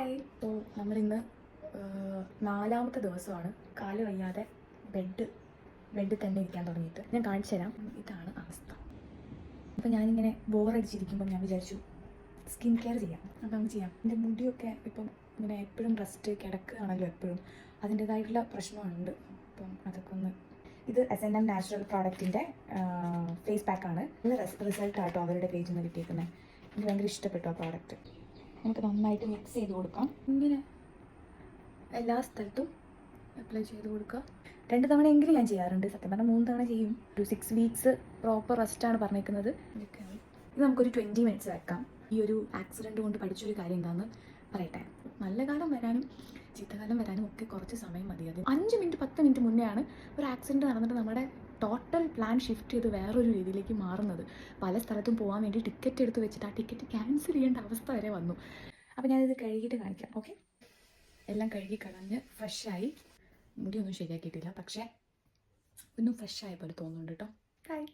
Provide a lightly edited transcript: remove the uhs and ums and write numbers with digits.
Hi. അപ്പോൾ നമ്മളിന്ന് 4ാമത്തെ ദിവസമാണ് കാല് വയ്യാതെ ബെഡിൽ തന്നെ ഇരിക്കാൻ തുടങ്ങിയിട്ട്. ഞാൻ കാണിച്ചു തരാം. ഇതാണ് അവസ്ഥ. അപ്പോൾ ഞാനിങ്ങനെ ബോറടിച്ചിരിക്കുമ്പോൾ ഞാൻ വിചാരിച്ചു സ്കിൻ കെയർ ചെയ്യാം. അപ്പം നമുക്ക് ചെയ്യാം. എൻ്റെ മുടിയൊക്കെ ഇപ്പം ഇങ്ങനെ എപ്പോഴും റെസ്റ്റ് കിടക്കുകയാണല്ലോ എപ്പോഴും. അതിൻ്റേതായിട്ടുള്ള പ്രശ്നമുണ്ട്. അപ്പം അതൊക്കെ ഒന്ന് ഇത് S&M നാച്ചുറൽ പ്രോഡക്റ്റിൻ്റെ ഫേസ് പാക്കാണ്. നല്ല റിസൾട്ടാട്ടോ അവരുടെ പേജിൽ നിന്ന് കിട്ടിയിരിക്കുന്നത്. എനിക്ക് ഭയങ്കര ഇഷ്ടപ്പെട്ടു ആ പ്രോഡക്റ്റ്. നമുക്ക് നന്നായിട്ട് മിക്സ് ചെയ്ത് കൊടുക്കാം. ഇങ്ങനെ എല്ലാ സ്ഥലത്തും അപ്ലൈ ചെയ്ത് കൊടുക്കുക. 2 തവണയെങ്കിലും ഞാൻ ചെയ്യാറുണ്ട്. സത്യം പറഞ്ഞാൽ 3 തവണ ചെയ്യും. ഒരു 6 വീക്സ് പ്രോപ്പർ റെസ്റ്റാണ് പറഞ്ഞേക്കുന്നത്. ഇത് നമുക്കൊരു 20 മിനിറ്റ്സ് വെക്കാം. ഈ ഒരു ആക്സിഡൻറ്റ് കൊണ്ട് പഠിച്ചൊരു കാര്യം എന്താണെന്ന് പറയട്ടെ. നല്ല കാലം വരാനും ചീത്തകാലം വരാനും ഒക്കെ കുറച്ച് സമയം മതി. അത് 5 മിനിറ്റ് 10 മിനിറ്റ് മുന്നെയാണ് ഒരു ആക്സിഡൻറ്റ് നടന്നിട്ട് നമ്മുടെ ടോട്ടൽ പ്ലാൻ ഷിഫ്റ്റ് ചെയ്ത് വേറൊരു രീതിയിലേക്ക് മാറുന്നത്. പല സ്ഥലത്തും പോകാൻ വേണ്ടി ടിക്കറ്റ് എടുത്ത് വെച്ചിട്ട് ആ ടിക്കറ്റ് ക്യാൻസൽ ചെയ്യേണ്ട അവസ്ഥ വരെ വന്നു. അപ്പോൾ ഞാനിത് കഴുകിയിട്ട് കാണിക്കാം. ഓക്കെ, എല്ലാം കഴുകി കളഞ്ഞ് ഫ്രഷായി. മുടിയൊന്നും ശരിയാക്കിയിട്ടില്ല, പക്ഷേ ഒന്നും ഫ്രഷായ പോലെ തോന്നുന്നുണ്ട് കേട്ടോ. ഹായ്.